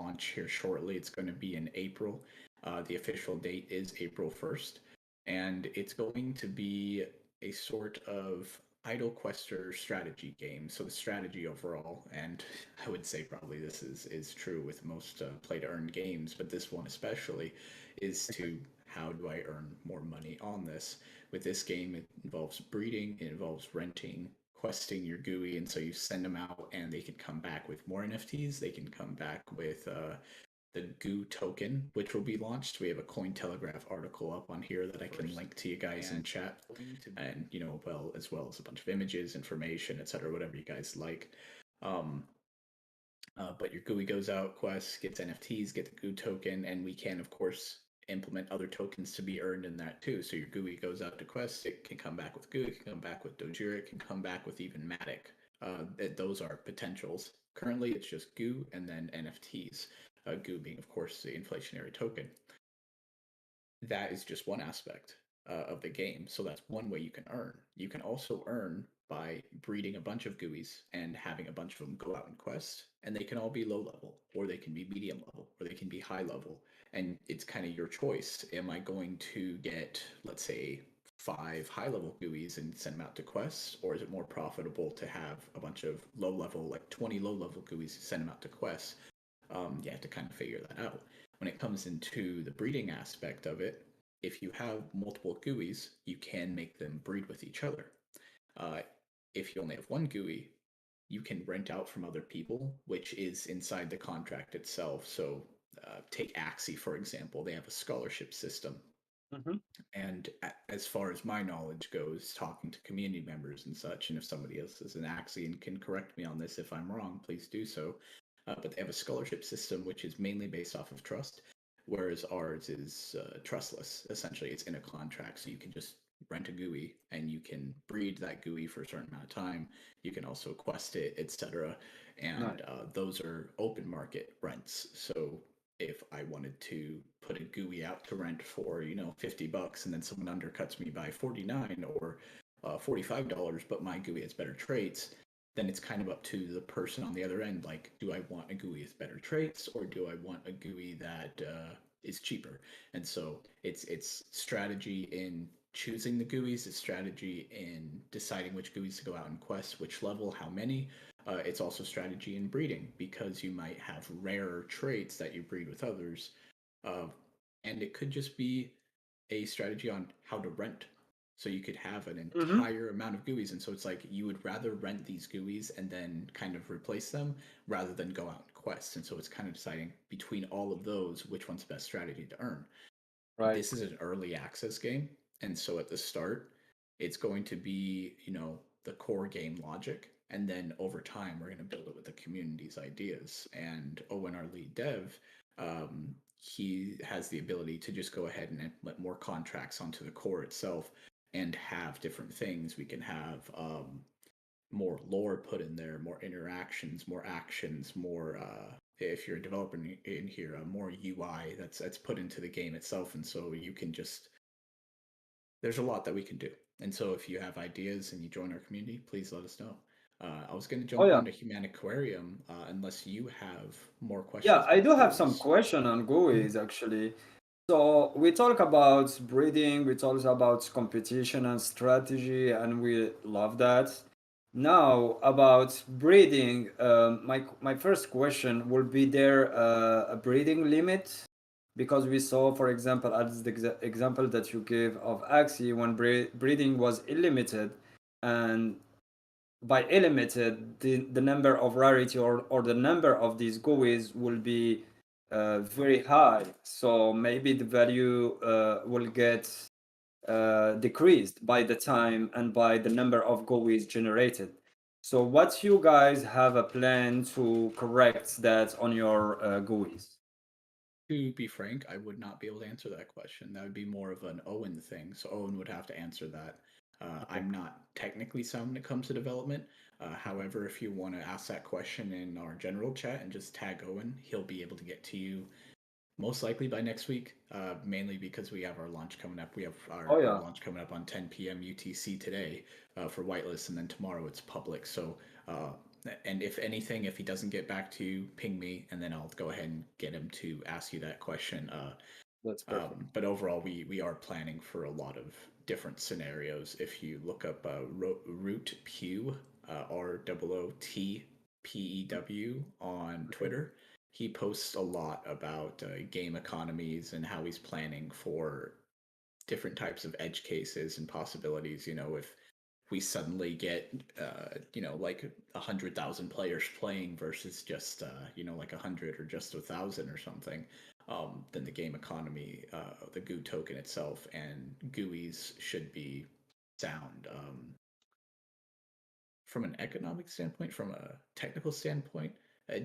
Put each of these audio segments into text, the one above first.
launch here shortly. It's going to be in April. The official date is April 1st. And it's going to be a sort of idle quester strategy game. So the strategy overall, and I would say probably this is true with most play to earn games, but this one especially, is to how do I earn more money on this? With this game, it involves breeding, it involves renting, questing your Gooey, and so you send them out, and they can come back with more NFTs. They can come back with the Goo token, which will be launched. We have a Telegraph article up on here that I can link to you guys in chat, and well, as well as a bunch of images, information, etc., whatever you guys like. But your GUI goes out, quests, gets NFTs, get the Goo token, and we can, of course, implement other tokens to be earned in that too. So your GUI goes out to quests, it can come back with Goo, it can come back with Dogira, it can come back with even Matic. Those are potentials. Currently, it's just Goo and then NFTs. Goo being, of course, the inflationary token. That is just one aspect of the game. So that's one way you can earn. You can also earn by breeding a bunch of Gooeys and having a bunch of them go out and quest. And they can all be low level, or they can be medium level, or they can be high level. And it's kind of your choice. Am I going to get, let's say, 5 high level Gooeys and send them out to quests, or is it more profitable to have a bunch of low level, like 20 low level Gooeys, send them out to quests? You have to kind of figure that out. When it comes into the breeding aspect of it, if you have multiple Gooeys, you can make them breed with each other. If you only have one Gooey, you can rent out from other people, which is inside the contract itself. So take Axie, for example. They have a scholarship system. Mm-hmm. And as far as my knowledge goes, talking to community members and such, and if somebody else is an Axie and can correct me on this if I'm wrong, please do so. But they have a scholarship system which is mainly based off of trust, whereas ours is trustless. Essentially, it's in a contract, so you can just rent a Gooey and you can breed that Gooey for a certain amount of time. You can also quest it, etc. And those are open market rents. So if I wanted to put a Gooey out to rent for $50, and then someone undercuts me by $49 or $45, but my Gooey has better traits, then it's kind of up to the person on the other end. Like, do I want a Gooey with better traits, or do I want a Gooey that is cheaper? And so it's strategy in choosing the Gooeys, it's strategy in deciding which Gooeys to go out and quest, which level, how many. It's also strategy in breeding, because you might have rarer traits that you breed with others. And it could just be a strategy on how to rent. So you could have an entire amount of Gooeys, and so it's like you would rather rent these Gooeys and then kind of replace them rather than go out and quest. And so it's kind of deciding between all of those which one's the best strategy to earn. Right. This is an early access game, and so at the start, it's going to be the core game logic, and then over time we're going to build it with the community's ideas. And Owen, our lead dev, he has the ability to just go ahead and implement more contracts onto the core itself and have different things. We can have more lore put in there, more interactions, more actions, more if you're a developer in here, more UI that's put into the game itself. And so you can just, there's a lot that we can do. And so if you have ideas and you join our community, please let us know. I was going to jump on to Human Aquarium unless you have more questions. Yeah, I do have some question on Gooeys actually. So we talk about breeding, we talk about competition and strategy, and we love that. Now about breeding, my first question, will be there a breeding limit? Because we saw, for example, as the example that you gave of Axie, when breeding was illimited, and by illimited, the number of rarity or the number of these Gooeys will be very high. So maybe the value will get decreased by the time and by the number of Gooeys generated. So what you guys have a plan to correct that on your Gooeys? To be frank, I would not be able to answer that question. That would be more of an Owen thing. So Owen would have to answer that. I'm not technically sound when it comes to development. However, if you want to ask that question in our general chat and just tag Owen, he'll be able to get to you most likely by next week, mainly because we have our launch coming up. We have our launch coming up on 10 p.m. UTC today for Whitelist, and then tomorrow it's public. So and if anything, if he doesn't get back to you, ping me, and then I'll go ahead and get him to ask you that question. That's perfect. But overall, we are planning for a lot of different scenarios. If you look up Root Pew, ROOTPEW on Twitter, he posts a lot about game economies and how he's planning for different types of edge cases and possibilities. If we suddenly get like 100,000 players playing versus just like 100 or just 1,000 or something, then the game economy, the goo token itself, and Gooeys should be sound. From an economic standpoint, from a technical standpoint,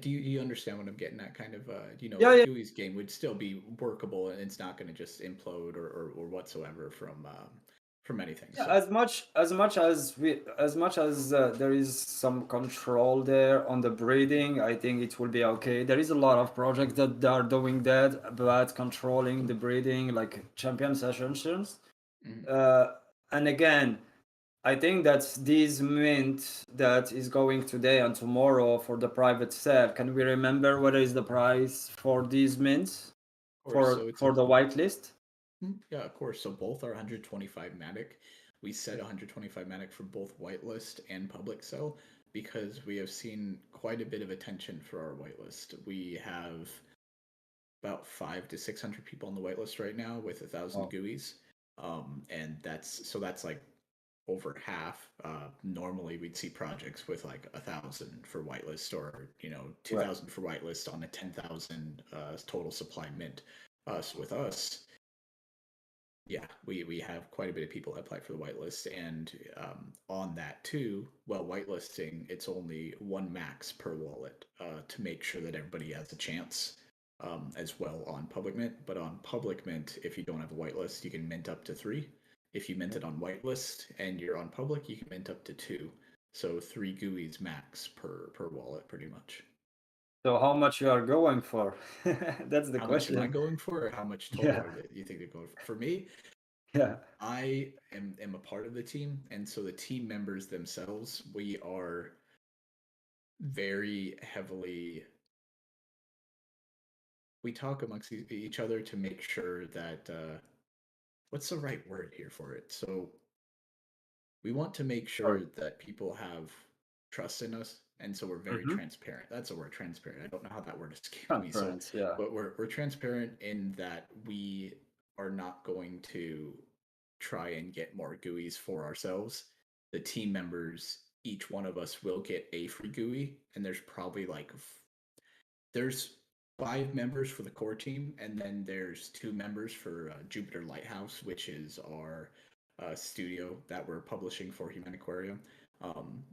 do you understand what I'm getting at? Kind of, Yeah, yeah. Gooey's game would still be workable, and it's not going to just implode or whatsoever from anything. Yeah, So, as much as there is some control there on the breeding, I think it will be okay. There is a lot of projects that are doing that, but controlling the breeding, like champion sessions. mhm. Uh, and again, I think that this mint that is going today and tomorrow for the private sale. Can we remember what is the price for these mints Of course. So it's a for the whitelist? Yeah, of course. So both are 125 Matic. We said 125 Matic for both whitelist and public sell because we have seen quite a bit of attention for our whitelist. We have about 500 to 600 people on the whitelist right now with 1,000 Oh, Gooeys, and that's like over half. Normally, we'd see projects with like 1,000 for whitelist, or 2,000 for whitelist on a 10,000 total supply mint. So with us, yeah, we have quite a bit of people that apply for the whitelist, and on that too, well, whitelisting, it's only one max per wallet to make sure that everybody has a chance, as well on public mint. But on public mint, if you don't have a whitelist, you can mint up to three. If you mint it on whitelist and you're on public, you can mint up to two. So three Gooeys max per wallet, pretty much. so how much you are going for? That's the How much am I question. going for, or how much total Yeah, are you think they're going for? For me, yeah. I am a part of the team, and so the team members themselves, we are very heavily, we talk amongst each other to make sure that what's the right word here for it? So we want to make Sorry. sure that people have trust in us, and so we're very Mm-hmm. transparent. That's a word, transparent. I don't know how that word escaped me. So, Transparency, yeah. but we're transparent in that we are not going to try and get more GUIs for ourselves. The team members, each one of us will get a free GUI, and there's probably like there's 5 members for the core team, and then there's 2 members for Jupiter Lighthouse, which is our studio that we're publishing for Human Aquarium.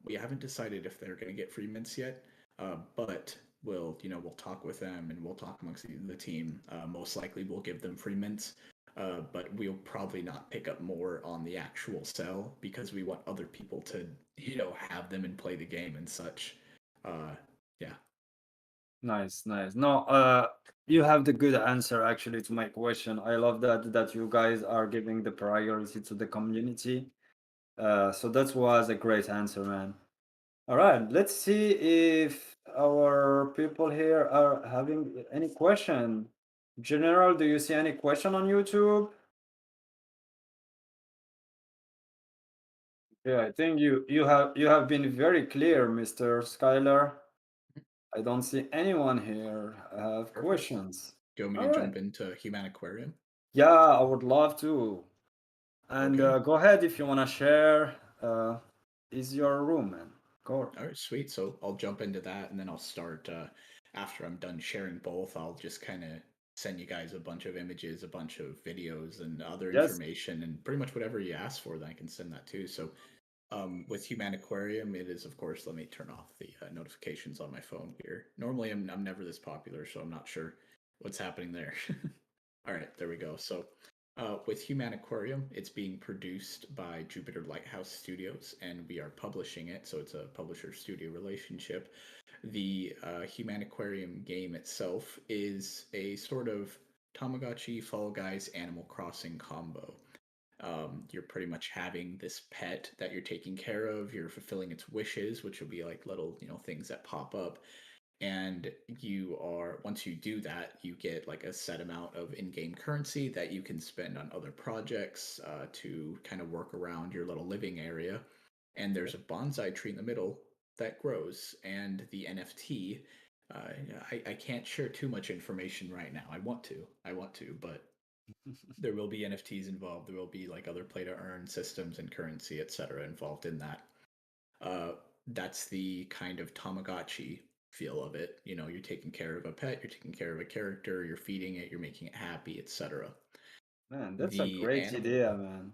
We haven't decided if they're going to get free mints yet, but we'll talk with them and we'll talk amongst the team. Most likely, we'll give them free mints, but we'll probably not pick up more on the actual sell because we want other people to have them and play the game and such. Uh, yeah. Nice, nice. No, you have the good answer actually to my question. I love that you guys are giving the priority to the community. So that was a great answer, man. All right, let's see if our people here are having any question. General, do you see any question on YouTube? Yeah, I think you have been very clear, Mr. Skylar. I don't see anyone here have Perfect. questions. Do you want me All to right. jump into Human Aquarium? Yeah, I would love to. And Okay. go ahead if you want to share. Is your room, man. Go. All right, sweet. So I'll jump into that, and then I'll start after I'm done sharing both. I'll just kind of send you guys a bunch of images, a bunch of videos, and other Yes. information, and pretty much whatever you ask for, then I can send that too. So with Human Aquarium, it is, of course, let me turn off the notifications on my phone here. Normally, I'm never this popular, so I'm not sure what's happening there. All right, there we go. So with Human Aquarium, it's being produced by Jupiter Lighthouse Studios, and we are publishing it. So it's a publisher-studio relationship. The Human Aquarium game itself is a sort of Tamagotchi Fall Guys Animal Crossing combo. You're pretty much having this pet that you're taking care of. You're fulfilling its wishes, which will be like little, things that pop up. And you are, once you do that, you get like a set amount of in-game currency that you can spend on other projects to kind of work around your little living area. And there's a bonsai tree in the middle that grows, and the NFT. Uh, I can't share too much information right now. I want to, but there will be NFTs involved. There will be like other play to earn systems and currency, etc., involved in that. Uh, that's the kind of Tamagotchi feel of it. You're taking care of a pet, you're taking care of a character, you're feeding it, you're making it happy, etc. Man, that's a The great animal. idea, man.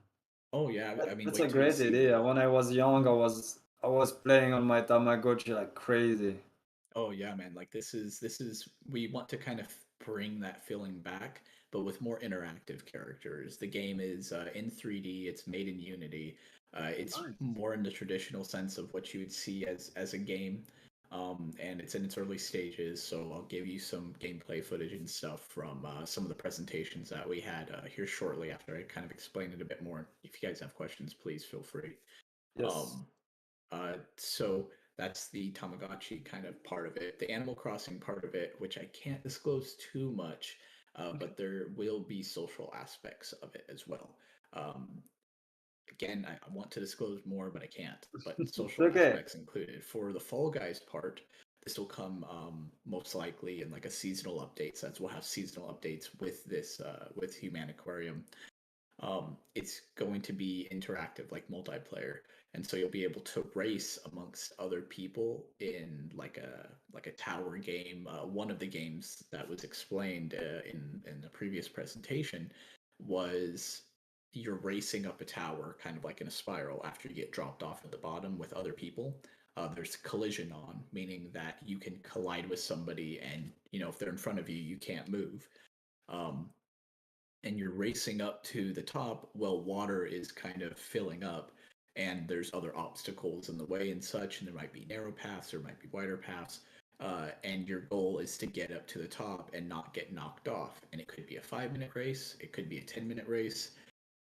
Oh yeah, I mean, That's a wait till you great see. idea. When I was young, I was playing on my Tamagotchi like crazy. Oh yeah, man. Like this is we want to kind of bring that feeling back, but with more interactive characters. The game is in 3D. It's made in Unity. It's Nice. more in the traditional sense of what you would see as a game. And it's in its early stages, so I'll give you some gameplay footage and stuff from some of the presentations that we had here shortly after I kind of explained it a bit more. If you guys have questions, please feel free. Yes. Um, so that's the Tamagotchi kind of part of it. The Animal Crossing part of it, which I can't disclose too much, Okay. but there will be social aspects of it as well. Um, Again, I want to disclose more, but I can't. But It's social okay. aspects included. For the Fall Guys part, this will come most likely in like a seasonal update. So that's we'll have seasonal updates with this with Human Aquarium. It's going to be interactive like multiplayer, and so you'll be able to race amongst other people in like a tower game. One of the games that was explained in the previous presentation was you're racing up a tower kind of like in a spiral after you get dropped off at the bottom with other people. There's collision on, meaning that you can collide with somebody, and if they're in front of you, you can't move. um, and you're racing up to the top, well, water is kind of filling up, and there's other obstacles in the way and such, and there might be narrow paths, there might be wider paths, and your goal is to get up to the top and not get knocked off. And it could be a 5 minute race, it could be a 10 minute race,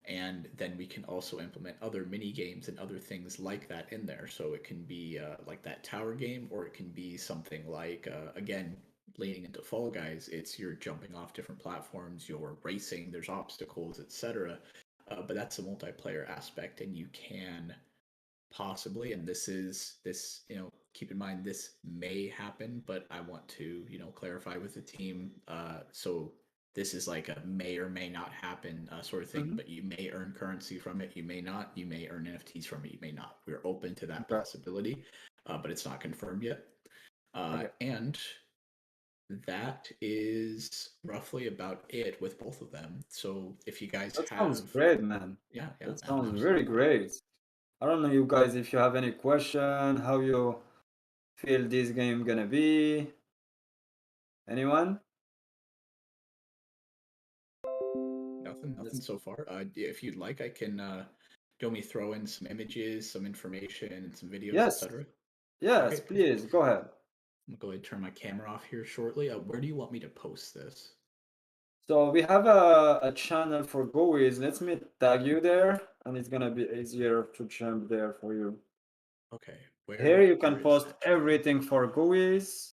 and then we can also implement other mini games and other things like that in there. So it can be like that tower game, or it can be something like again, leaning into Fall Guys, it's you're jumping off different platforms, you're racing, there's obstacles, etc. But that's a multiplayer aspect, and you can possibly, and this, keep in mind this may happen, but I want to, clarify with the team. So this is like a may or may not happen sort of thing, Hmm. but you may earn currency from it, you may not, you may earn NFTs from it, you may not. We're open to that Okay. possibility, but it's not confirmed yet. Okay. And that is roughly about it with both of them. So if you guys That sounds have, great, man. yeah, yeah, That sounds very absolutely. great. I don't know, you guys, if you have any question, how you feel this game gonna be? Anyone? Nothing Let's, so far. If you'd like, I can, do you want me to throw in some images, some information, and some videos, yes. etc.? Yes, Okay, perfect. please, go ahead. I'm gonna go ahead and turn my camera off here shortly. Where do you want me to post this? So we have a channel for Gooeys. Let me tag you there, and it's gonna be easier to jump there for you. Okay, Here you where can is post that channel? everything for Gooeys.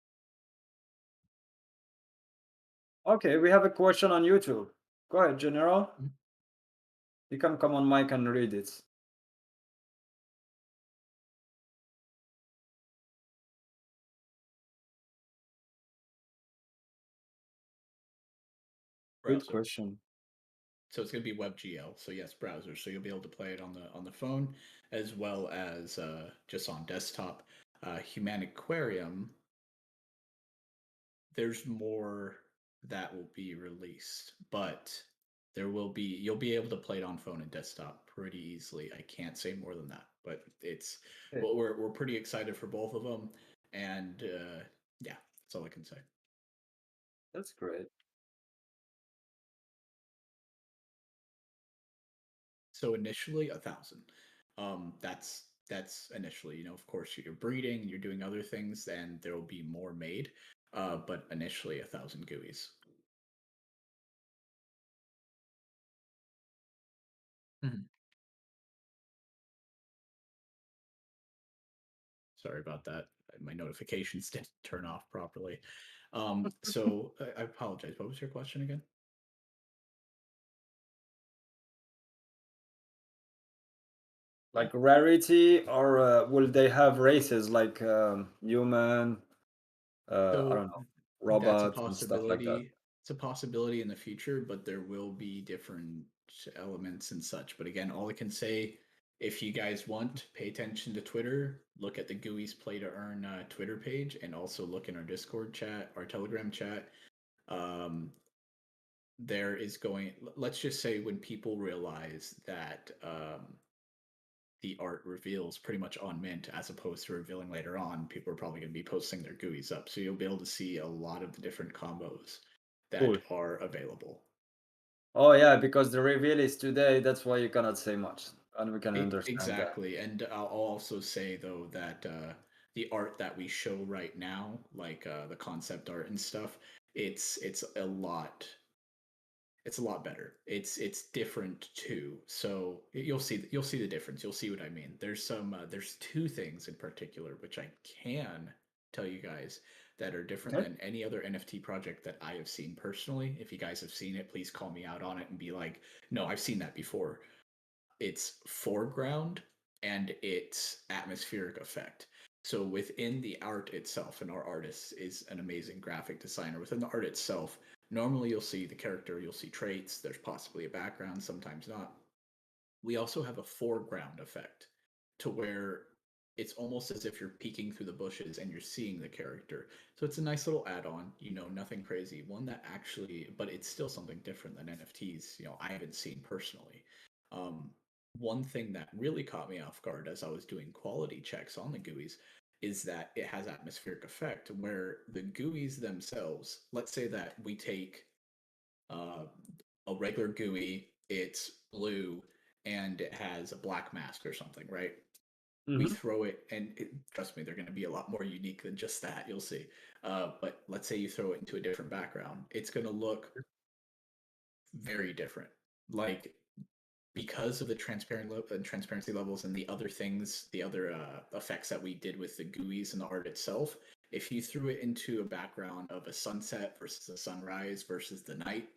Okay, we have a question on YouTube. Go ahead, General. Hmm? You can come on mic and read it. Good Browser. question. So it's going to be WebGL. So yes, browser. So you'll be able to play it on the phone as well as just on desktop. Human Aquarium, there's more that will be released, but you'll be able to play it on phone and desktop pretty easily. I can't say more than that, but it's Okay, well, we're pretty excited for both of them, and yeah, that's all I can say. that's great. So initially 1,000. That's initially. Of course, you're breeding, you're doing other things, and there will be more made. But initially 1,000 Gooeys. Mhm. Sorry about that. My notifications didn't turn off properly. So I apologize. What was your question again? Like rarity, or will they have races like human, I So don't know, that's a robots and stuff like that? possibility. It's a possibility in the future, but there will be different elements and such. But again, all I can say, if you guys want, pay attention to Twitter. Look at the Gooey's Play to Earn Twitter page, and also look in our Discord chat, our Telegram chat. Um, there is going. Let's just say when people realize that the art reveals pretty much on mint as opposed to revealing later on, people are probably going to be posting their GUIs up. So you'll be able to see a lot of the different combos that Cool. are available. Oh yeah, because the reveal is today, that's why you cannot say much, and we can understand that. Exactly. And I'll also say, though, that the art that we show right now, like the concept art and stuff, it's a lot better. It's different too. So you'll see the difference. You'll see what I mean. There's two things in particular which I can tell you guys that are different Okay. than any other NFT project that I have seen personally. If you guys have seen it, please call me out on it and be like, "No, I've seen that before." It's foreground and it's atmospheric effect. So within the art itself, and our artist is an amazing graphic designer, within the art itself, normally you'll see the character, you'll see traits, there's possibly a background, sometimes not. We also have a foreground effect to where it's almost as if you're peeking through the bushes and you're seeing the character. So it's a nice little add-on, nothing crazy. One that actually, but it's still something different than NFTs, I haven't seen personally. Um, One thing that really caught me off guard as I was doing quality checks on the GUIs is that it has atmospheric effect where the GUIs themselves, let's say that we take uh, a regular GUI, it's blue and it has a black mask or something, right? We Mm-hmm. throw it, and trust me, they're going to be a lot more unique than just that. You'll see. But let's say you throw it into a different background, it's going to look very different. Like because of the transparency levels and the other things, the other effects that we did with the GUIs and the art itself. If you threw it into a background of a sunset versus a sunrise versus the night,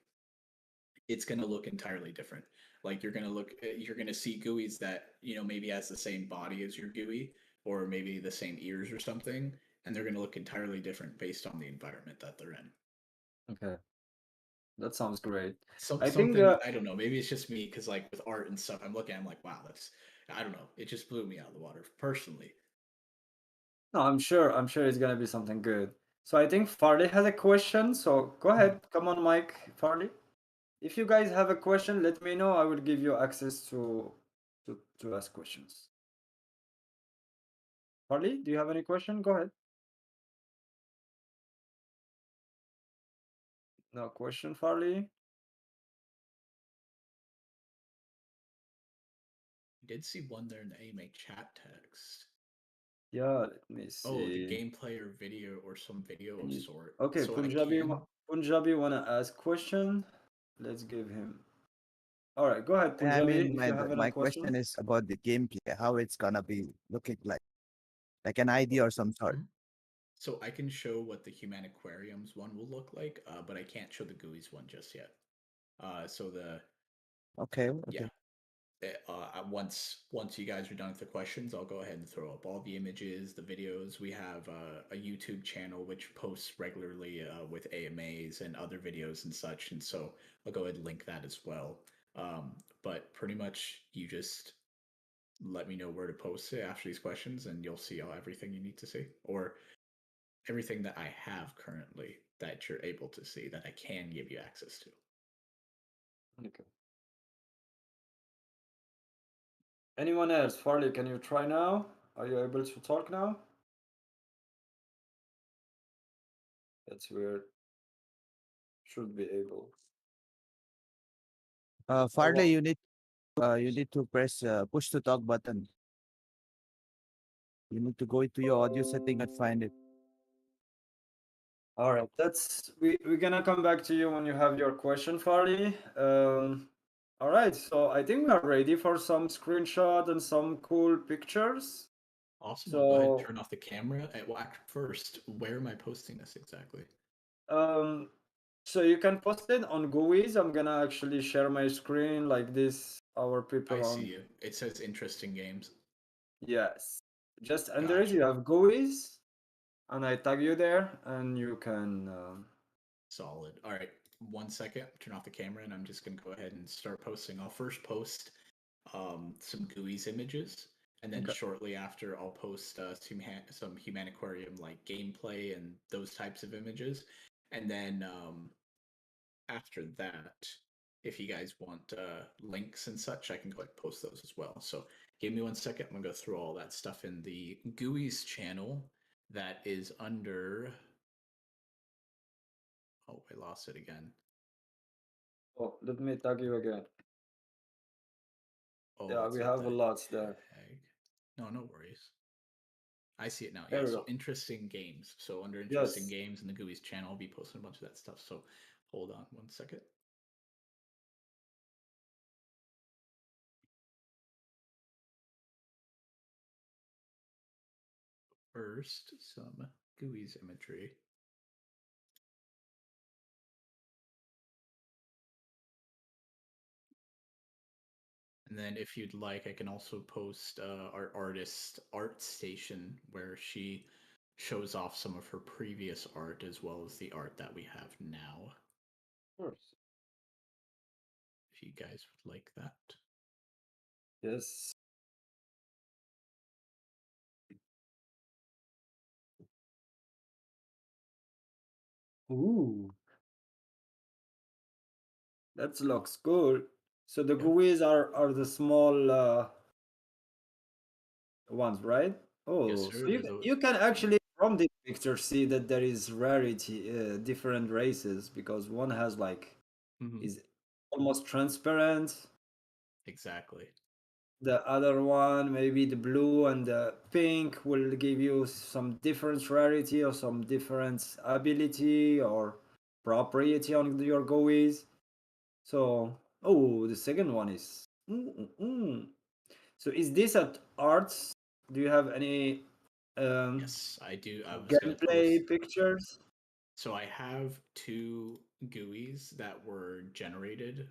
it's going to look entirely different. Like you're going to see GUIs that, maybe has the same body as your GUI or maybe the same ears or something. And they're going to look entirely different based on the environment that they're in. Okay, that sounds great. Some I think something I don't know. Maybe it's just me because like with art and stuff, I'm like, wow, that's I don't know. It just blew me out of the water personally. no, I'm sure it's gonna be something good. So I think Farley has a question. So go Mhm. ahead, come on, Mike, Farley. If you guys have a question, let me know. I will give you access to ask questions. Farley, do you have any question? Go ahead. No question, Farley. I did see one there in the AMA chat text. Yeah, let me Oh, the see. gameplay or video or some video Can of you? sort. Okay, So I can. Punjabi wanna ask question. Let's give him. All right, go ahead, I Punjabi, mean, if you have any my question question. is about the gameplay, how it's gonna be looking like an idea or some sort. Mhm. So I can show what the Human Aquariums one will look like, but I can't show the GUIs one just yet. So Okay, yeah, okay. once you guys are done with the questions, I'll go ahead and throw up all the images, the videos. We have a YouTube channel which posts regularly with AMAs and other videos and such, and so I'll go ahead and link that as well. But pretty much, you just let me know where to post it after these questions, and you'll see all everything you need to see, or everything that I have currently that you're able to see that I can give you access to. Okay. Anyone else? Farley, can you try now? Are you able to talk now? That's weird. Should be able. Oh, Farley, you need to press push to talk button. You need to go into your audio setting and find it. all right. We're gonna come back to you when you have your question, Farley. All right, so I think we are ready for some screenshot and some cool pictures. Awesome. I'll go ahead and So turn off the camera. Well, first, where am I posting this exactly? um, so you can post it on Gooeys. I'm gonna actually share my screen like this. Our I people see on you. It says interesting games. yes. Just under it Gotcha. you have Gooeys, and I tag you there, and you can. Solid. All right. 1 second. Turn off the camera, and I'm just gonna go ahead and start posting. I'll first post some Gooeys images, and then Okay. shortly after, I'll post some Human Aquarium like gameplay and those types of images, and then after that, if you guys want links and such, I can go ahead and post those as well. So give me 1 second. I'm gonna go through all that stuff in the Gooeys channel that is under. Oh, I lost it again. Oh, let me tag you again. Oh, Yeah, what's we up have a the lot there. heck? No, no worries. I see it now. There Yeah, we so go. interesting games. So under interesting Yes. games in the Gooeys channel, I'll be posting a bunch of that stuff. So hold on 1 second. First, some Gooeys imagery. And then if you'd like, I can also post our artist art station where she shows off some of her previous art as well as the art that we have now. Of course. If you guys would like that. Yes. Ooh, that looks good. So the Yep. GUIs are the small ones, right? Yes, Oh, sir. so They're the you can actually from this picture see that there is rarity, different races because one has like Mhm. is almost transparent. Exactly. The other one, maybe the blue and the pink, will give you some different rarity or some different ability or propriety on your GUIs. So, oh, the second one is. So, is this at arts? Do you have any Yes, I do. I was gonna post. gameplay pictures? So I have two GUIs that were generated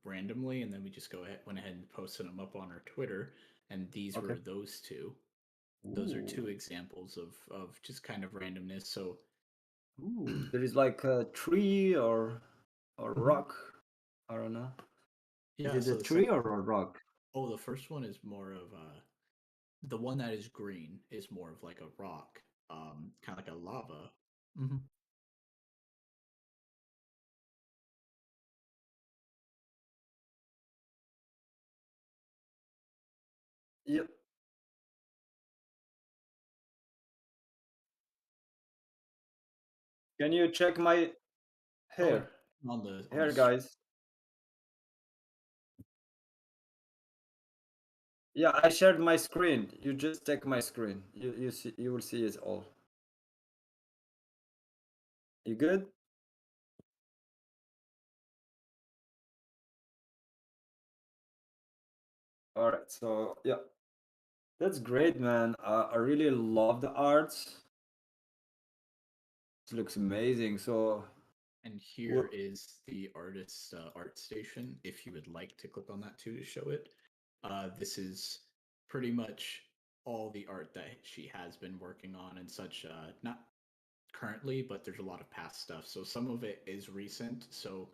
randomly, and then we just went ahead and posted them up on our Twitter, and these Okay. were those two. Those are two Ooh, examples of just kind of randomness. So ooh. There is like a tree or Mhm. rock. I don't know. Is Yeah, it a so the tree second, or a rock? oh, the first one is more of the one that is green is more of like a rock, kind of like a lava. Hmm. Yep. Can you check my Oh, and hair? on the Hair, guys. Yeah, I shared my screen. You just check my screen. You see, you will see it all. You good? All right. So yeah, that's great, man. I really love the art. It looks amazing. So And here what? is the artist's art station. If you would like to click on that too to show it, this is pretty much all the art that she has been working on and such. Not currently, but there's a lot of past stuff. So some of it is recent. So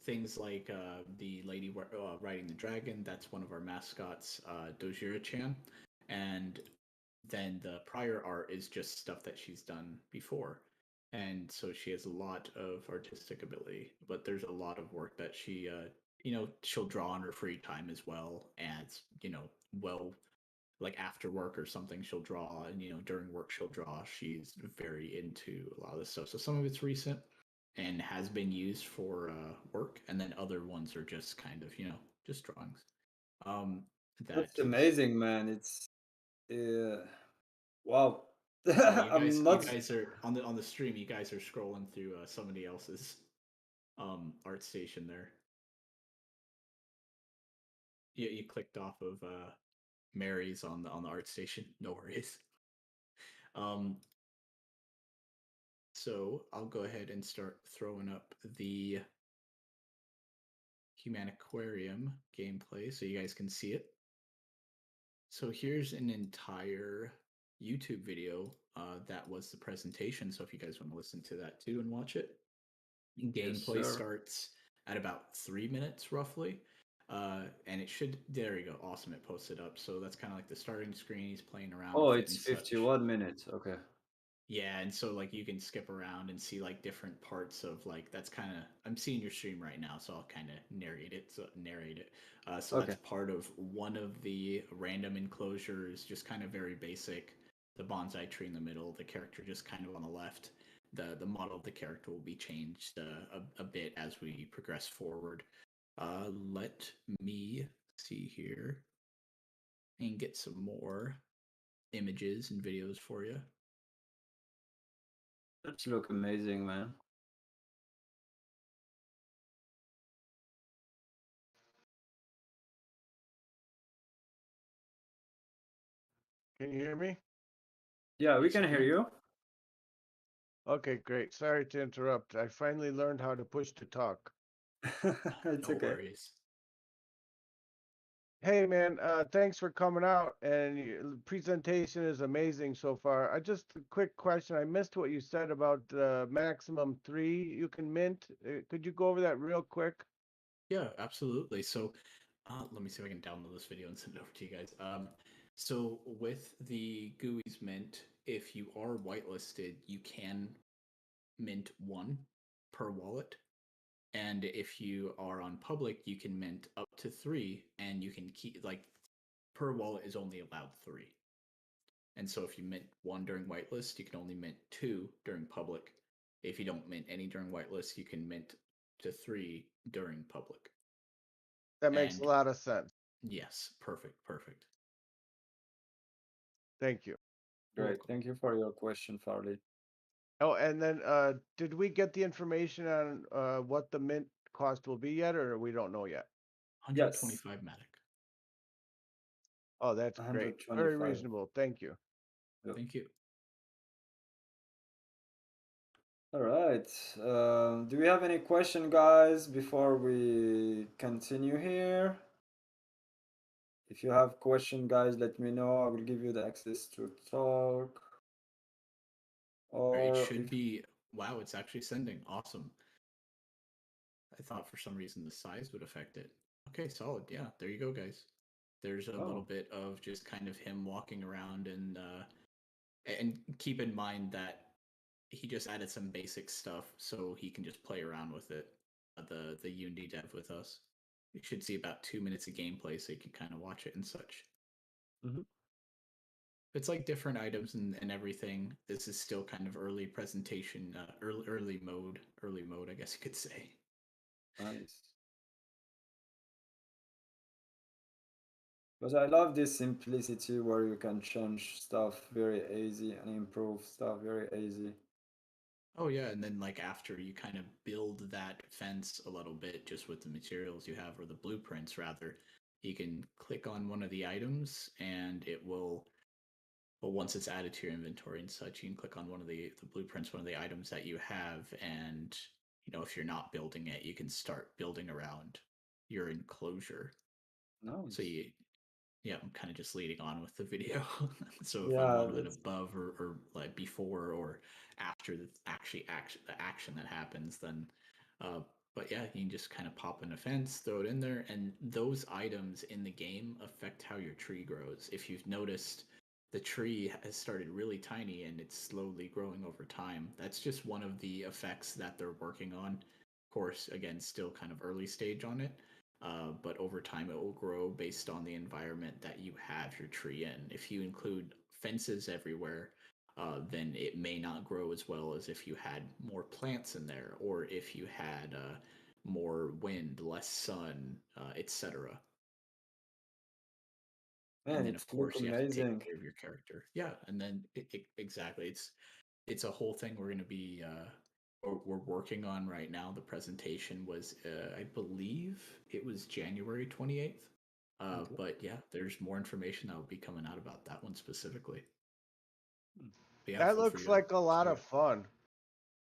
things like the lady riding the dragon, that's one of our mascots, Dogira-chan. And then the prior art is just stuff that she's done before. And so she has a lot of artistic ability, but there's a lot of work that she, she'll draw in her free time as well. And, well, like after work or something, she'll draw. And, during work, she'll draw. She's very into a lot of this stuff. So some of it's recent and has been used for work. And then other ones are just kind of, just drawings. Um, That's that is amazing, man. It's wow. Yeah, I'm you not. guys are on the stream. You guys are scrolling through somebody else's art station there. You clicked off of Mary's on the art station. No worries. Um, so I'll go ahead and start throwing up the Human Aquarium gameplay so you guys can see it. So here's an entire YouTube video that was the presentation. So if you guys want to listen to that too and watch it, gameplay starts at about 3 minutes roughly. And it should, there you go, awesome, it posted up. So that's kind of like the starting screen. He's playing around Oh, with it it's and such. 51 minutes. Okay. Yeah, and so like you can skip around and see like different parts of like that's kind of I'm seeing your stream right now, so I'll kind of narrate it. So Okay. that's part of one of the random enclosures, just kind of very basic. The bonsai tree in the middle, the character just kind of on the left. The model of the character will be changed a bit as we progress forward. Let me see here and get some more images and videos for you. That's look amazing, man. Can you hear me? Yeah, we Yes, I can hear can. you. Okay, great. Sorry to interrupt. I finally learned how to push to talk. It's No okay. worries. Hey man, thanks for coming out, and your presentation is amazing so far. Just a quick question. I missed what you said about maximum 3 you can mint. Could you go over that real quick? Yeah, absolutely. So, let me see if I can download this video and send it over to you guys. So with the Gooeys Mint, if you are whitelisted, you can mint 1 per wallet. And if you are on public, you can mint up to 3, and you can keep like per wallet is only allowed 3. And so if you mint 1 during whitelist, you can only mint 2 during public. If you don't mint any during whitelist, you can mint to 3 during public. That makes a And lot of sense. yes, perfect. Thank you. You're Great. welcome. Thank you for your question, Farley. Oh, and then did we get the information on what the mint cost will be yet, or we don't know yet? 125 Matic. Oh, that's great. Very 125. reasonable. Thank you. Yep. Thank you. All right. Do we have any question, guys, before we continue here? If you have question, guys, let me know. I will give you the access to talk. Or it Or should if be, wow, it's actually sending. Awesome. I thought for some reason the size would affect it. Okay, solid. Yeah, there you go, guys. There's a little bit of just kind of him walking around and keep in mind that he just added some basic stuff so he can just play around with it. The Unity dev with us. You should see about 2 minutes of gameplay so you can kind of watch it and such. Mhm. It's like different items and everything. This is still kind of early presentation, early mode, I guess you could say. Nice. Because I love this simplicity where you can change stuff very easy and improve stuff very easy. Oh yeah, and then like after you kind of build that fence a little bit just with the materials you have or the blueprints rather, you can click on one of the items and it will well once it's added to your inventory and such, you can click on one of the blueprints, one of the items that you have, and you know if you're not building it, you can start building around your enclosure. Nice. So yeah, I'm kind of just leading on with the video. So if I Yeah, wanted it that's above or like before or after the action that happens, then uh but yeah, you can just kind of pop in a fence, throw it in there, and those items in the game affect how your tree grows. If you've noticed, the tree has started really tiny and it's slowly growing over time. That's just one of the effects that they're working on. Of course, again, still kind of early stage on it, but over time it will grow based on the environment that you have your tree in. If you include fences everywhere, then it may not grow as well as if you had more plants in there, or if you had more wind, less sun, etc. And man, then, it of look course, you have to take amazing. care of your character. Yeah, and then exactly, it's a whole thing we're going to be we're working on right now. The presentation was I believe it was January 28th. Okay. But yeah, there's more information that will be coming out about that one specifically. Hmm. But yeah, That feel free looks to like a lot check it of out. fun.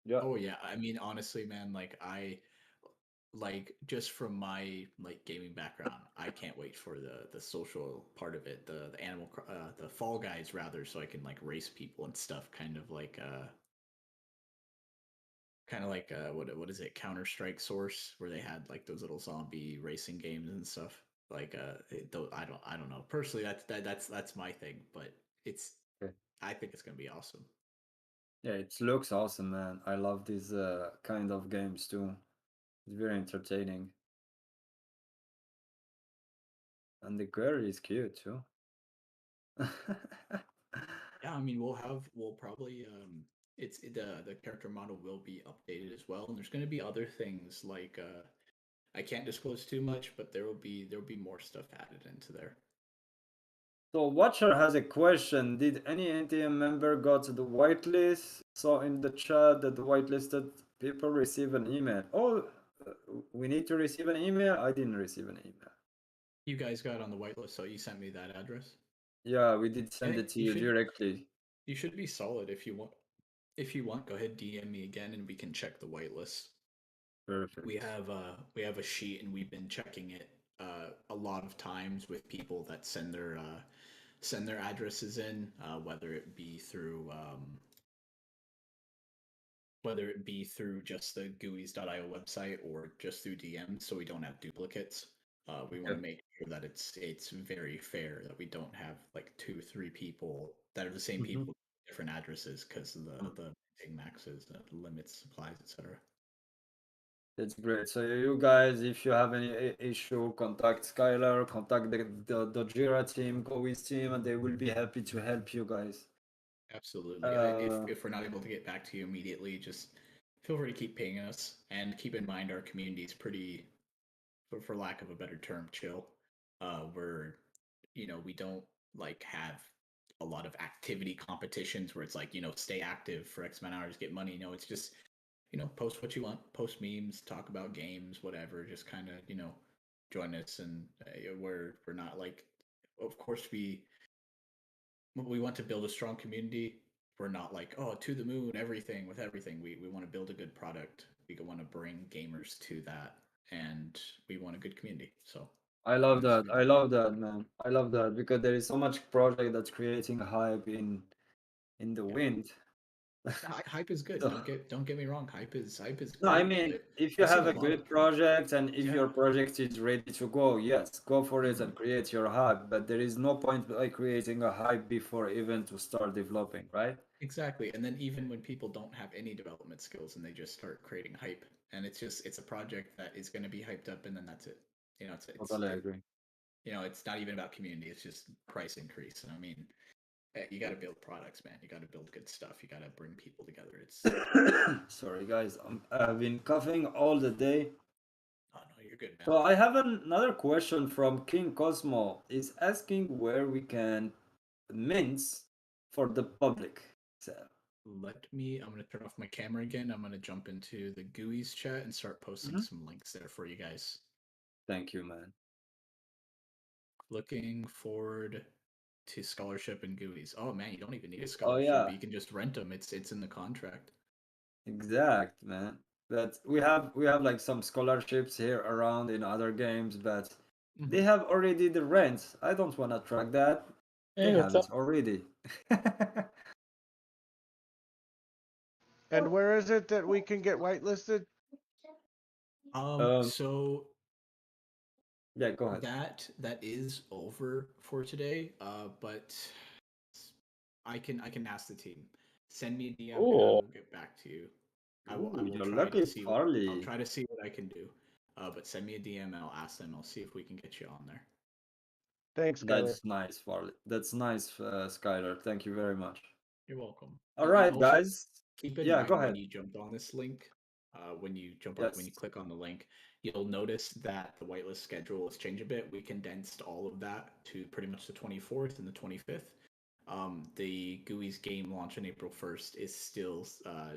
Yeah. Oh yeah, I mean honestly, man, like just from my like gaming background, I can't wait for the social part of it, the Fall Guys rather, so I can like race people and stuff, what is it, Counter Strike Source, where they had like those little zombie racing games and stuff. I don't know. Personally, that's my thing, but it's Okay. I think it's gonna be awesome. Yeah, it looks awesome, man. I love these kind of games too. It's very entertaining. And the girl is cute too. Yeah, I mean we'll probably the character model will be updated as well, and there's going to be other things like I can't disclose too much, but there'll be more stuff added into there. So Watcher has a question. Did any NTM member got to the whitelist? Saw in the chat that the whitelisted people receive an email. Oh, we need to receive an email? I didn't receive an email. You guys got on the whitelist, so you sent me that address. Yeah, we did send Yeah, it to you directly. you should be solid if you want. If you want, go ahead DM me again, and we can check the whitelist. Perfect. We have a sheet, and we've been checking it a lot of times with people that send their addresses in, whether it be through just the Gooeys.io website or just through DM, so we don't have duplicates. We want to Okay. make sure that it's very fair, that we don't have like 2 3 people that are the same people with different addresses, because of the maxes, limits, supplies, etc. That's great. So you guys, if you have any issue, contact Skylar, contact the Dogira team, Gooeys team, and they will be happy to help you guys. Absolutely. If we're not able to get back to you immediately, just feel free to keep pinging us, and keep in mind our community is pretty, for lack of a better term, chill. We're we don't like have a lot of activity competitions where it's like, stay active for X amount of hours, get money. No, it's just, post what you want, post memes, talk about games, whatever. Just kind of, join us, and we're not like, of course we want to build a strong community. We're not like, oh, to the moon, everything with everything. We want to build a good product. We want to bring gamers to that, and we want a good community. So I join love us. that. I love that, man. I love that because there is so much project that's creating hype in the Yeah. wind. Hype is good. So, Don't get me wrong. Hype is no, I great. mean, But if you I've seen have a a lot of good project and if yeah. your project is ready to go, yes, go for it and Mhm. create your hype. But there is no point by creating a hype before even to start developing, right? Exactly. And then even when people don't have any development skills and they just start creating hype, and it's a project that is going to be hyped up, and then that's it. Totally agree. It's not even about community. It's just price increase. And I mean, you got to build products, man. You got to build good stuff. You got to bring people together. It's Sorry, guys. I've been coughing all the day. oh no, you're good, man. So I have another question from King Cosmo. Is asking where we can mints for the public. So, I'm going to turn off my camera again. I'm going to jump into the Gooeys chat and start posting some links there for you guys. thank you, man. Looking forward to scholarship and Gooeys. Oh man, you don't even need a Oh scholarship. yeah, You can just rent them. It's in the contract. exact, man. But we have like some scholarships here around in other games, but they have already the rent. I don't want to track that. They Hey, have what's it up? already. And where is it that we can get whitelisted? Um, So yeah, go ahead. that is over for today. But I can ask the team. Send me a DM and I Cool. will get back to you. I Ooh, will you're try to lucky, see I'll Farley. try to see what I can do. But send me a DM and I'll ask them. I'll see if we can get you on there. Thanks, Skylar. That's nice, Farley. That's nice, Skylar. Thank you very much. You're welcome. All And right, also guys. keep in Yeah, go mind when ahead. you jump on this link, when Yes. you click on the link, you'll notice that the whitelist schedule has changed a bit. We condensed all of that to pretty much the 24th and the 25th. The Gooeys game launch on April 1st is still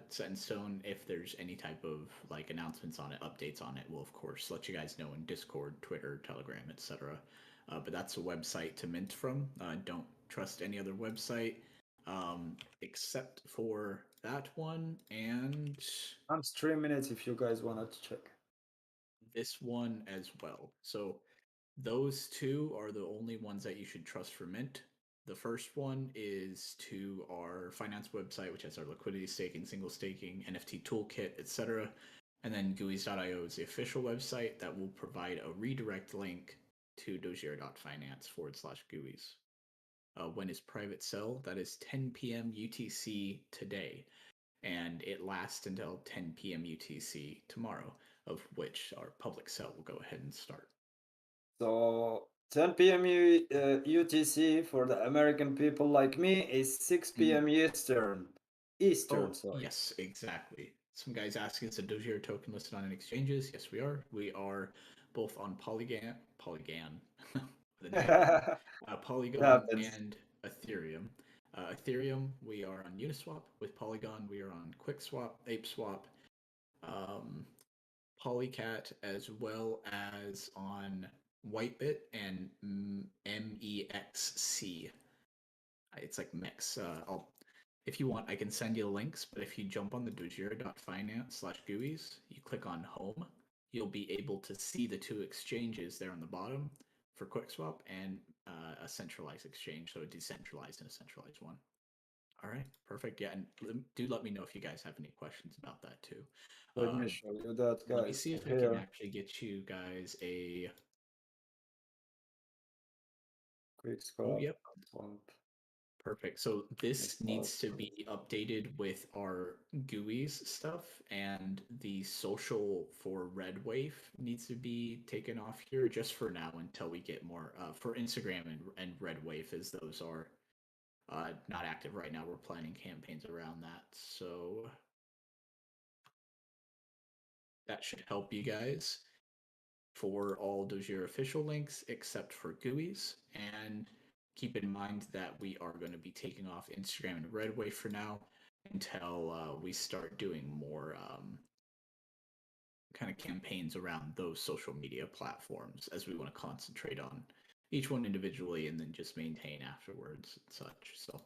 set in stone. If there's any type of like announcements on it, updates on it, we'll of course let you guys know in Discord, Twitter, Telegram, etc. but that's a website to mint from. Don't trust any other website except for that one and I'm streaming it if you guys wanted to check. this one as well. So those two are the only ones that you should trust for mint. The first one is to our finance website, which has our liquidity staking, single staking, NFT toolkit, etc. And then Gooeys.io is the official website that will provide a redirect link to dogira.finance/Gooeys. When is private sell? That is 10 p.m. UTC today, and it lasts until 10 p.m. UTC tomorrow, of which our public sell will go ahead and start. So 10 p.m. UTC for the American people like me is 6 p.m. Eastern. Oh, Sorry. yes, exactly. Some guys asking, is a Dogira token listed on any exchanges? Yes, we are. We are both on Polygon, the name, Polygon Happens. and Ethereum. Ethereum, we are on Uniswap. With Polygon, we are on QuickSwap, ApeSwap, Polycat, as well as on Whitebit and MEXC. It's like Mex. If you want, I can send you the links, but if you jump on the dogira.finance/Gooeys, you click on home, you'll be able to see the two exchanges there on the bottom for QuickSwap and a centralized exchange, so a decentralized and a centralized one. All right, perfect. Yeah, and do let me know if you guys have any questions about that too. Let me show you that, Let me guys. see if I can Here, actually get you guys a. quick Oh, scroll. yep. Swap. Perfect. So this Yes, needs to be updated with our GUIs stuff, and the social for Red Wave needs to be taken off here just for now until we get more for Instagram and Red Wave, as those are not active right now. We're planning campaigns around that, so that should help you guys for all Dozier official links except for GUIs. And keep in mind that we are going to be taking off Instagram and Redway for now until we start doing more kind of campaigns around those social media platforms, as we want to concentrate on each one individually and then just maintain afterwards and such. So,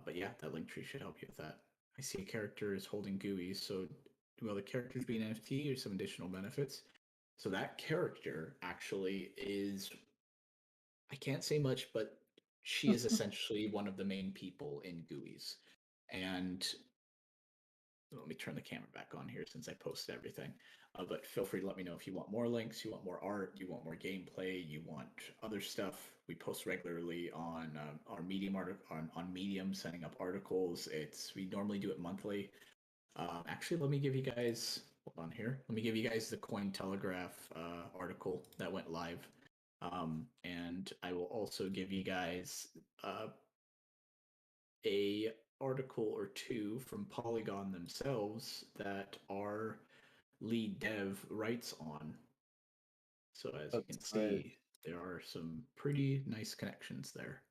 but yeah, that link tree should help you with that. I see a character is holding GUIs, so will the characters be an NFT or some additional benefits? So that character actually is, I can't say much, but she is essentially one of the main people in GUIs. And let me turn the camera back on here since I posted everything. But feel free to let me know if you want more links, you want more art, you want more gameplay, you want other stuff. We post regularly on our Medium on Medium, sending up articles. We normally do it monthly. Actually, let me give you guys, hold on here. Let me give you guys the Telegraph article that went live. And I will also give you guys a article or two from Polygon themselves that our lead dev writes on. So as you can that's great. see, there are some pretty nice connections there.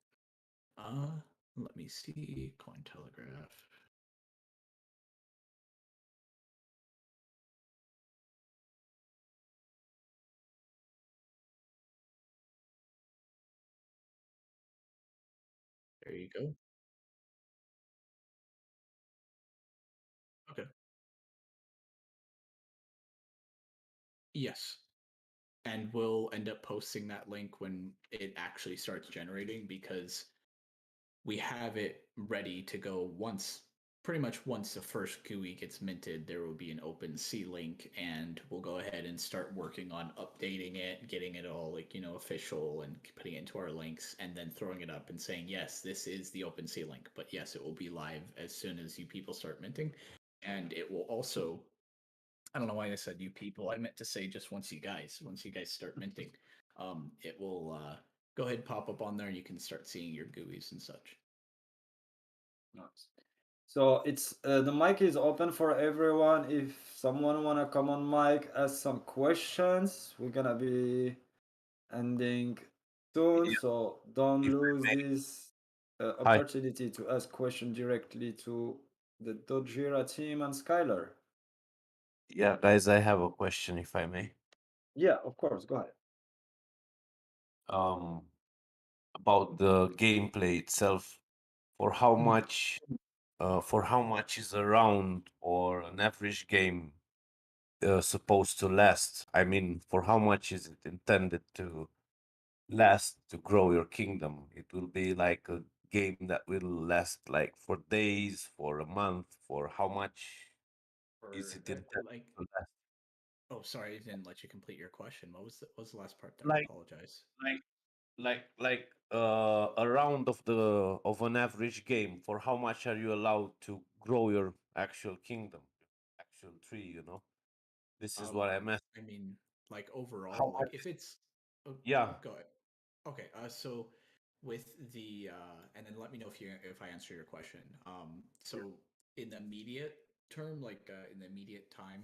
Let me see, Cointelegraph. There you go. Okay. Yes. And we'll end up posting that link when it actually starts generating, because we have it ready to go pretty much once the first GUI gets minted, there will be an OpenSea link, and we'll go ahead and start working on updating it, getting it all official, and putting it into our links, and then throwing it up and saying, yes, this is the OpenSea link. But yes, it will be live as soon as you people start minting, and it will also. I don't know why I said you people. I meant to say just once you guys start minting, it will go ahead and pop up on there, and you can start seeing your GUIs and such. Nice. So it's the mic is open for everyone. If someone wanna come on mic, ask some questions. We're gonna be ending soon, Yeah, so don't if I lose may. this Hi. opportunity to ask question directly to the Dojira team and Skylar. Yeah, guys, I have a question if I may. Yeah, of course. Go ahead. um, about the gameplay itself. For how Mhm. much, for how much is a round or an average game supposed to last? I mean, for how much is it intended to last to grow your kingdom? It will be like a game that will last like for days, for a month, for how much is Or it intended like, to last? oh, sorry, I didn't let you complete your question. What was the last part there? I Like, apologize. like, a round of the of an average game. For how much are you allowed to grow your actual kingdom, actual tree? You know, this is what I'm asking. I mean, like How overall, like much? if it's, oh, Yeah, go ahead. Okay, so with the and then let me know if I answer your question. So in the immediate term, like in the immediate time,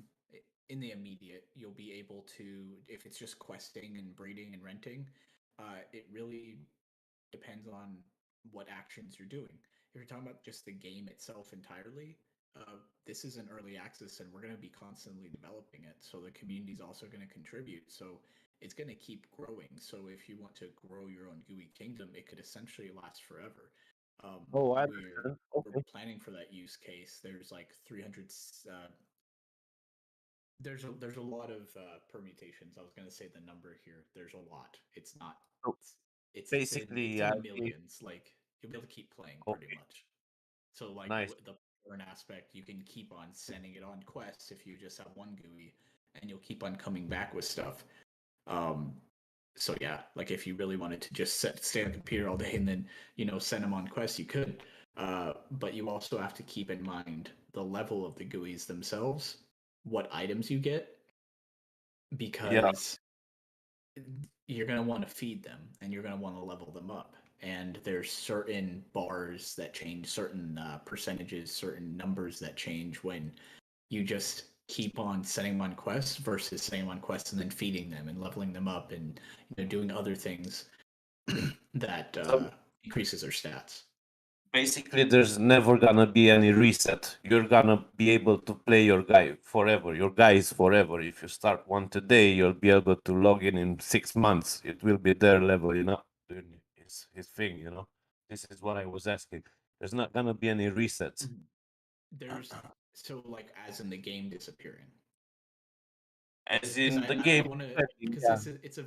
in the immediate, you'll be able to, if it's just questing and breeding and renting, it really depends on what actions you're doing. If you're talking about just the game itself entirely, this is an early access and we're going to be constantly developing it. So the community is also going to contribute. So it's going to keep growing. So if you want to grow your own GUI kingdom, it could essentially last forever. oh, I We're okay. planning for that use case. There's like 300. There's a lot of permutations. I was going to say the number here. There's a lot. It's not. So It's basically, in I the think millions. Like you'll be able to keep playing pretty okay, much. So like nice. the burn aspect, you can keep on sending it on quests if you just have one GUI, and you'll keep on coming back with stuff. Um, so yeah, like if you really wanted to just stay on the computer all day and then send them on quests, you could. But you also have to keep in mind the level of the GUIs themselves, what items you get, Yeah, because you're going to want to feed them and you're going to want to level them up. And there's certain bars that change, certain percentages, certain numbers that change when you just keep on sending them on quests versus sending them on quests and then feeding them and leveling them up and doing other things that so increases their stats. basically, there's never gonna be any reset. You're gonna be able to play your guy forever. Your guy is forever. If you start one today, you'll be able to log in 6 months. It will be their level, doing his thing. This is what I was asking. There's not gonna be any resets. There's so like as in the game disappearing. As Because in the I game, want to, because yeah. it's a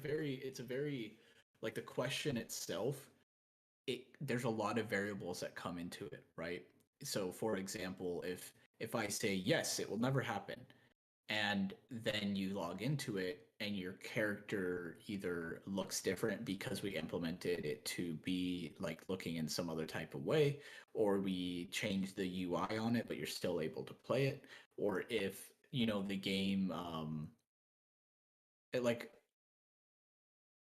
very like the question itself, there's a lot of variables that come into it, right? So for example, if I say yes, it will never happen, and then you log into it and your character either looks different because we implemented it to be like looking in some other type of way, or we changed the UI on it but you're still able to play it, or if the game like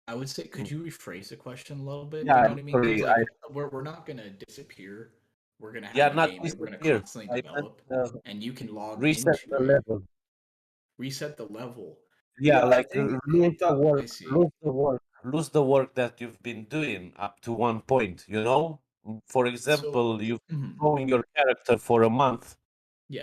I would say, could Mm. you rephrase the question a little bit? You Yeah, know I'm what I mean? Because sorry. like we're not gonna disappear. We're gonna Yeah, have a not game and we're gonna disappear. constantly I meant develop, and you can log reset into the it, level. reset the level. Yeah, Yeah, I like think lose the I work, see. lose the work that you've been doing up to one point, For So, example, you've been mhm, growing your character for a month,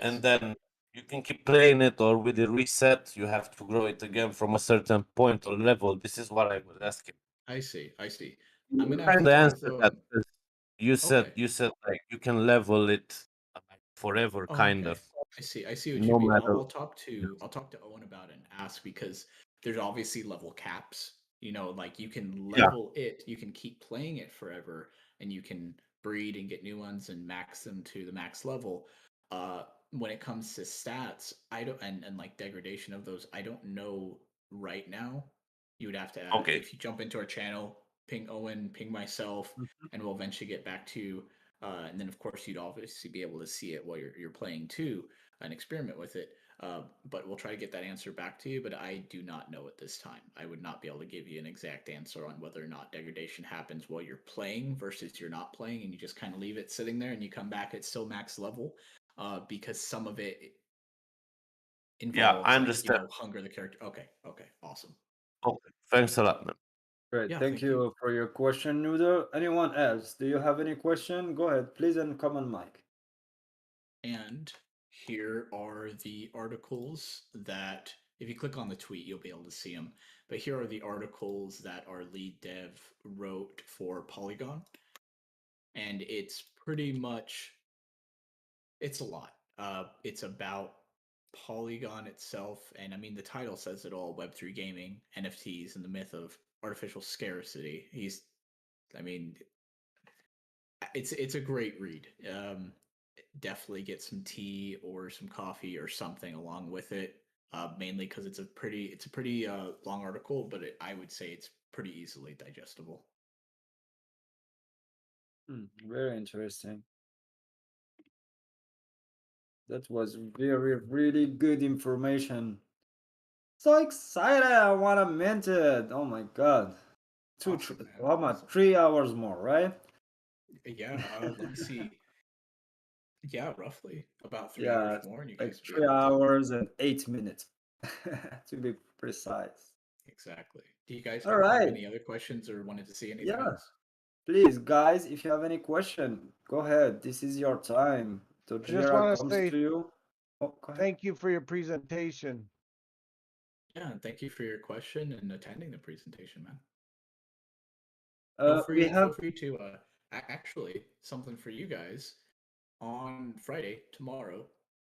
and yes, then you can keep playing it, or with the reset, you have to grow it again from a certain point or level. This is what I was asking. I see. I see. I'm You gonna have to kind of talk to answered that, 'cause you said Okay. you said like you can level it like forever, Oh, kind okay. of, I see what you no mean. matter. I'll talk to Owen about it and ask because there's obviously level caps. Like you can Yeah. level it, you can keep playing it forever, and you can breed and get new ones and max them to the max level. When it comes to stats, I don't and like degradation of those, I don't know right now. You would have to Okay. if you jump into our channel, ping Owen, ping myself, Mhm. and we'll eventually get back to you and then, of course, you'd obviously be able to see it while you're playing too and experiment with it. But we'll try to get that answer back to you. But I do not know at this time. I would not be able to give you an exact answer on whether or not degradation happens while you're playing versus you're not playing, and you just kind of leave it sitting there and you come back at still max level. Because some of it Yeah, I involves like understand. hunger the character. Okay, okay, awesome. Okay. Thanks a lot, man. great. Yeah, Thank thank you. you for your question, Noodle. Anyone else? Do you have any question? Go ahead, please, and come on mic. And here are the articles that if you click on the tweet, you'll be able to see them. But here are the articles that our lead dev wrote for Polygon, and it's pretty much it's a lot. It's about Polygon itself, and I mean the title says it all: Web3 gaming, NFTs, and the myth of artificial scarcity. I mean, it's a great read. Definitely get some tea or some coffee or something along with it. Mainly because it's a pretty long article, but I would say it's pretty easily digestible. Very interesting. That was very, really good information. So excited! I wanna mint it. Oh my god. Awesome, man. How much? Awesome. 3 hours more, right? Yeah, let me see. Yeah, roughly about 3 hours Yeah, more, and you like guys will be 3 able to hours and 8 minutes, to be precise. exactly. Do you guys All have right. any other questions or wanted to see anything Yeah. else? Please, guys, if you have any question, go ahead. This is your time. I just Dogira want to comes say to you. Oh, go ahead. thank you for your presentation. Yeah, and thank you for your question and attending the presentation, man. We Feel have free to actually something for you guys on Friday tomorrow,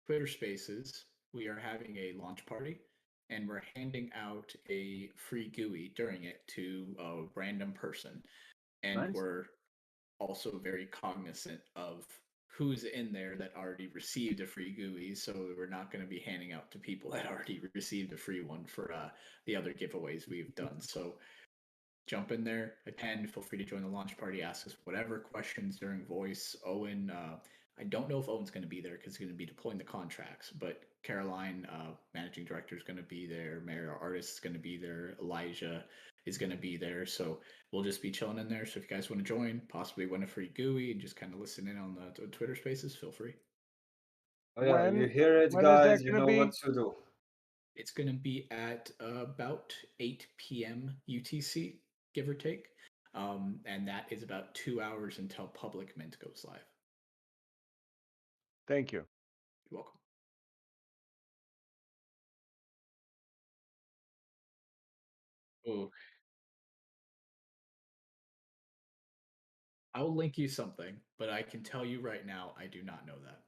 Twitter Spaces. We are having a launch party, and we're handing out a free GUI during it to a random person, and nice. we're also very cognizant of who's in there that already received a free GUI. So we're not going to be handing out to people that already received a free one for the other giveaways we've done. So jump in there, attend. Feel free to join the launch party. Ask us whatever questions during voice. Owen, I don't know if Owen's going to be there because he's going to be deploying the contracts, but Caroline, managing director, is going to be there. Mary, our artist, is going to be there. Elijah is going to be there. So we'll just be chilling in there. So if you guys want to join, possibly win a free GUI and just kind of listen in on the Twitter Spaces, feel free. Oh yeah, you When hear it, when is guys. that You gonna know what be? to do. It's going to be at about 8 p.m. UTC, give or take. And that is about 2 hours until public mint goes live. Thank you. You're welcome. Ooh, I will link you something, but I can tell you right now, I do not know that.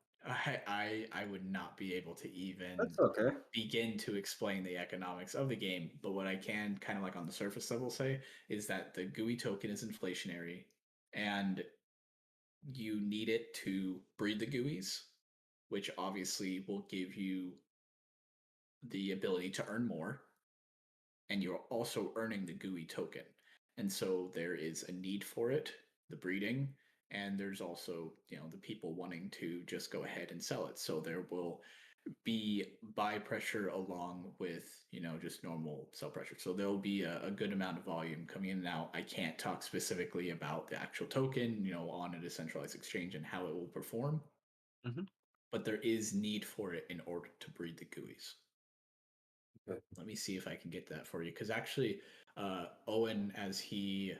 I would not be able to even That's okay. begin to explain the economics of the game. But what I can kind of like on the surface level say is that the GUI token is inflationary, and you need it to breed the GUIs, which obviously will give you the ability to earn more, and you're also earning the GUI token. And so there is a need for it, the breeding, and there's also, the people wanting to just go ahead and sell it. So there will be buy pressure along with, just normal sell pressure. So there'll be a good amount of volume coming in and out. I can't talk specifically about the actual token, on a decentralized exchange and how it will perform, Mhm. but there is need for it in order to breed the GUIs. Okay. Let me see if I can get that for you. Because actually, Owen, as he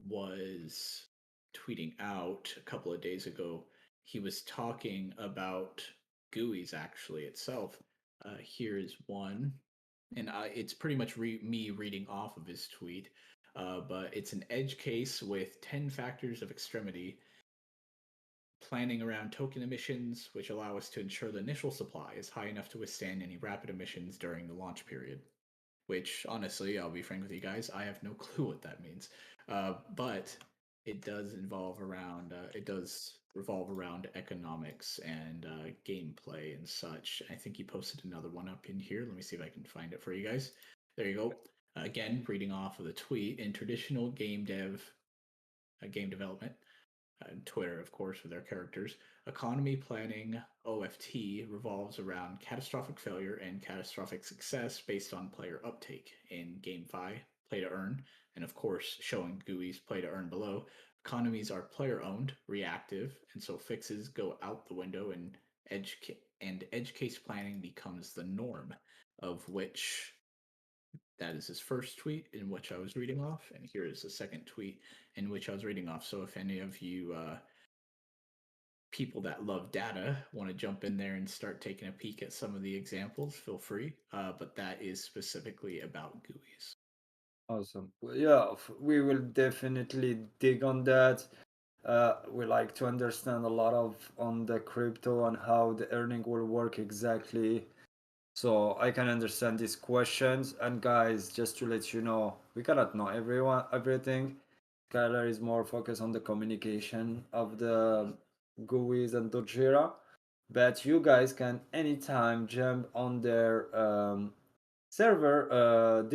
was tweeting out a couple of days ago, he was talking about GUIs actually itself. Here is one. And it's pretty much me reading off of his tweet. But it's an edge case with 10 factors of extremity, planning around token emissions, which allow us to ensure the initial supply is high enough to withstand any rapid emissions during the launch period. Which, honestly, I'll be frank with you guys, I have no clue what that means. But it does revolve around economics and gameplay and such. I think he posted another one up in here. Let me see if I can find it for you guys. There you go. Again, reading off of the tweet, in traditional game development, Twitter, of course, with their characters. Economy planning OFT revolves around catastrophic failure and catastrophic success based on player uptake. In GameFi, play to earn, and of course, showing GUI's play to earn below. Economies are player owned, reactive, and so fixes go out the window, and edge case planning becomes the norm. Of which that is his first tweet in which I was reading off, and here is the second tweet in which I was reading off. So if any of you people that love data want to jump in there and start taking a peek at some of the examples, feel free. But that is specifically about GUIs. Awesome. Well, yeah, we will definitely dig on that. We like to understand a lot of on the crypto and how the earning will work exactly. So I can understand these questions. And guys, just to let you know, we cannot know everything. Skylar is more focused on the communication of the GUIs and Dogira. But you guys can anytime jump on their server,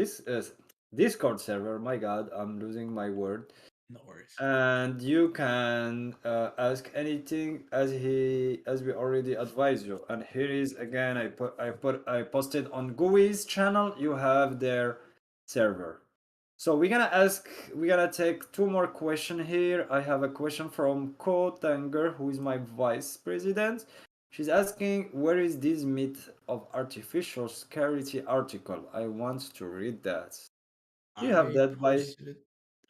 Discord server. My God, I'm losing my word. No worries. And you can ask anything as we already advised you. And here is again, I posted on Gooey's channel. You have their server. So we're gonna take two more questions here. I have a question from Ko Tanger, who is my vice president. She's asking, where is this myth of artificial scarcity article? I want to read that. Do you have I that by? posted it.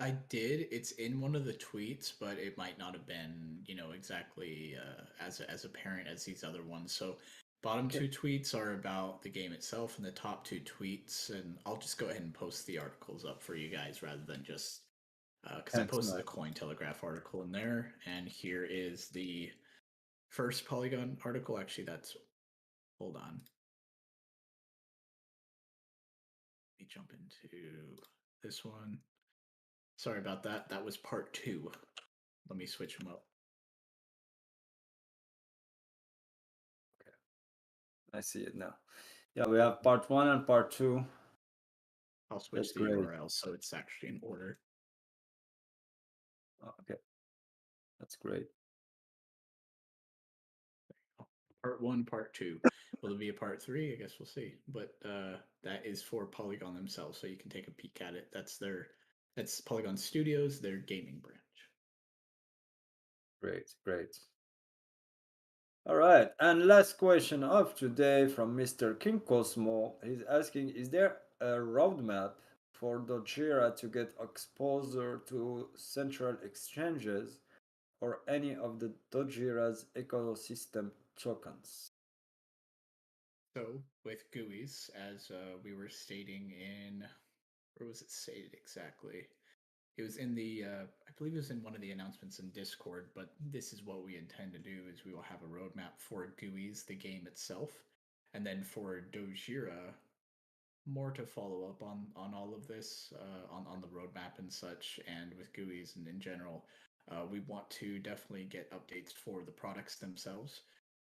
I did. It's in one of the tweets, but it might not have been, exactly as apparent as these other ones. So, bottom Okay. two tweets are about the game itself, and the top two tweets, and I'll just go ahead and post the articles up for you guys rather than just because I Thanks, posted Matt. the Telegraph article in there, and here is the first Polygon article. Actually, hold on. Let me jump into this one. Sorry about that. That was part 2. Let me switch them up. I see it now. Yeah, we have part 1 and part 2. I'll switch That's the great. URL so it's actually in order. Oh, okay. That's great. Part 1, part 2. Will there be a part 3? I guess we'll see. But that is for Polygon themselves, so you can take a peek at it. That's Polygon Studios, their gaming branch. Great, great. All right, and last question of today from Mr. King Cosmo. He's asking, is there a roadmap for Dogira to get exposure to central exchanges or any of the Dogira's ecosystem tokens? So, with GUIs, as we were stating in, where was it stated exactly? It was in the, I believe it was in one of the announcements in Discord, but this is what we intend to do is we will have a roadmap for GUIs, the game itself, and then for Dogira, more to follow up on all of this, on the roadmap and such, and with GUIs and in general. We want to definitely get updates for the products themselves.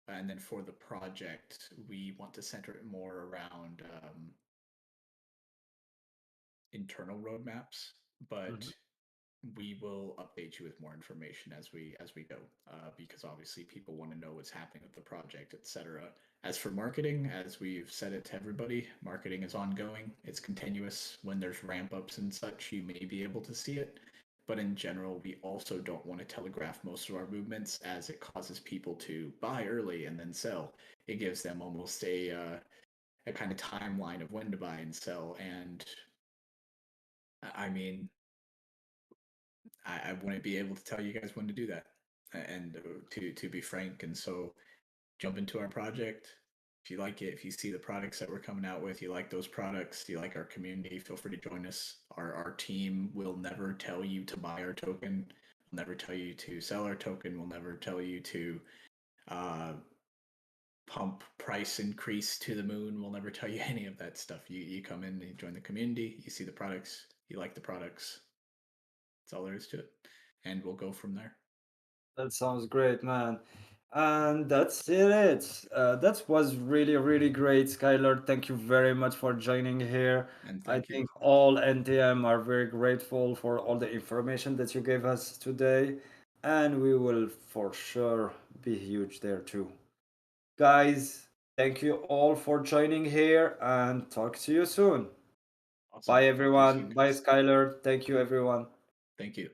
And then for the project, we want to center it more around internal roadmaps, but we will update you with more information as we go, because obviously people want to know what's happening with the project, etc. As for marketing, as we've said it to everybody, marketing is ongoing. It's continuous. When there's ramp ups and such, you may be able to see it. But in general, we also don't want to telegraph most of our movements as it causes people to buy early and then sell. It gives them almost a kind of timeline of when to buy and sell. And I mean, I wouldn't be able to tell you guys when to do that. And to be frank, and so jump into our project. If you like it, if you see the products that we're coming out with, you like those products, you like our community, feel free to join us. Our team will never tell you to buy our token. We'll never tell you to sell our token. We'll never tell you to pump price increase to the moon. We'll never tell you any of that stuff. You come in, you join the community, you see the products, you like the products. That's all there is to it. And we'll go from there. That sounds great, man. And that's it. That was really, really great, Skylar. Thank you very much for joining here. And I thank you. think all NTM are very grateful for all the information that you gave us today. And we will for sure be huge there too. Guys, thank you all for joining here and talk to you soon. Awesome. Bye, Talk to you everyone. soon, Bye, guys. Skylar. Thank you, everyone. Thank you.